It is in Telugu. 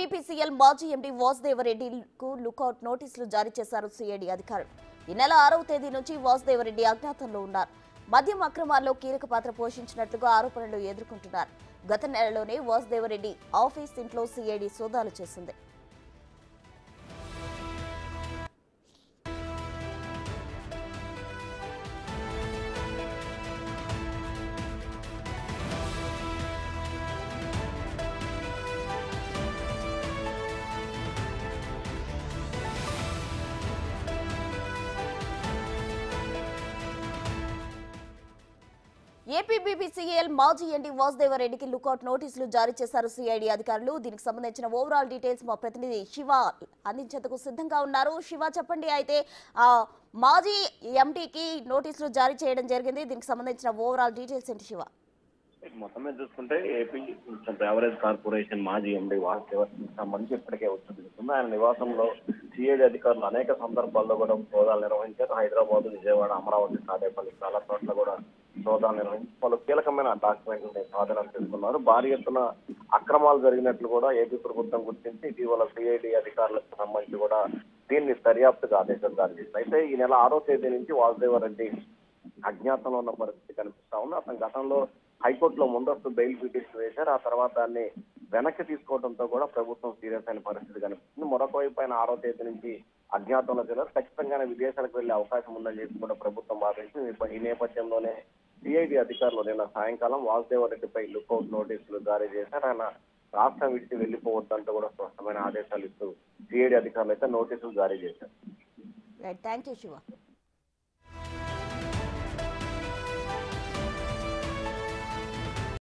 ఏపీబీపీసీఎల్ మాజీ ఎండీ వాసుదేవరెడ్డికు లుకౌట్ నోటీసులు జారీ చేశారు సిఐడి అధికారులు. ఈ నెల 6వ తేదీ నుంచి వాసుదేవరెడ్డి అజ్ఞాతంలో ఉన్నారు. మద్యం అక్రమాల్లో కీలక పాత్ర పోషించినట్లుగా ఆరోపణలు ఎదుర్కొంటున్నారు. గత నెలలోనే వాసుదేవరెడ్డి ఆఫీస్ ఇంట్లో సిఐడి సోదాలు చేసింది. ఏపీబీపీసీఎల్ మాజీ ఎండీ వాసుదేవరెడ్డికి లుకౌట్ నోటీసులు జారీ చేశారు సిఐడి అధికారులు. దీనికి సంబంధించిన ఓవరాల్ డీటెయిల్స్ మా ప్రతినిధి శివ అందించేందుకు సిద్ధంగా ఉన్నారు. శివ, చెప్పండి. అయితే మాజీ ఎండీకి నోటీసులు జారీ చేయడం జరిగింది. దీనికి సంబంధించిన ఓవరాల్ డీటెయిల్స్ ఏంటి శివ? మొత్తం మీద చూసుకుంటే ఏపీ బెవరేజ్ కార్పొరేషన్ మాజీ ఎండీ వాసుదేవరెడ్డికి సంబంధించి ఇప్పటికే వచ్చింది. ఆయన నివాసంలో సిఐడి అధికారులు అనేక సందర్భాల్లో కూడా సోదాలు నిర్వహించారు. హైదరాబాద్, విజయవాడ, అమరావతి, తాడేపల్లి చాలా చోట్ల కూడా సోదాలు నిర్వహించి పలు కీలకమైన డాక్యుమెంట్లను స్వాధీనం చేసుకున్నారు. భారీ ఎత్తున అక్రమాలు జరిగినట్లు కూడా ఏపీ ప్రభుత్వం గుర్తించి ఇటీవల సిఐడి అధికారులకు సంబంధించి కూడా దీన్ని దర్యాప్తుగా ఆదేశాలు జారీ చేసింది. అయితే ఈ నెల 6వ తేదీ నుంచి వాసుదేవరెడ్డి అజ్ఞాతంలో ఉన్న పరిస్థితి కనిపిస్తా ఉంది. అతను గతంలో హైకోర్టులో ముందస్తు బెయిల్ పిటిషన్ వేశారు. ఆ తర్వాత దాన్ని వెనక్కి తీసుకోవడంతో కూడా ప్రభుత్వం సీరియస్ అయిన పరిస్థితి కనిపిస్తుంది. మరొక వైపు ఆయన 6వ తేదీ నుంచి అజ్ఞాతంలో చేరారు. ఖచ్చితంగానే విదేశాలకు వెళ్లే అవకాశం ఉందని చెప్పి కూడా ప్రభుత్వం భావించింది. ఈ నేపథ్యంలోనే సిఐడి అధికారులు నిన్న సాయంకాలం వాసుదేవరెడ్డిపై లుకౌట్ నోటీసులు జారీ చేశారు. ఆయన రాష్ట్రం విడిచి వెళ్లిపోవద్దంటూ కూడా స్పష్టమైన ఆదేశాలు ఇస్తూ సిఐడి అధికారులు అయితే నోటీసులు జారీ చేశారు. Thank you Shiva.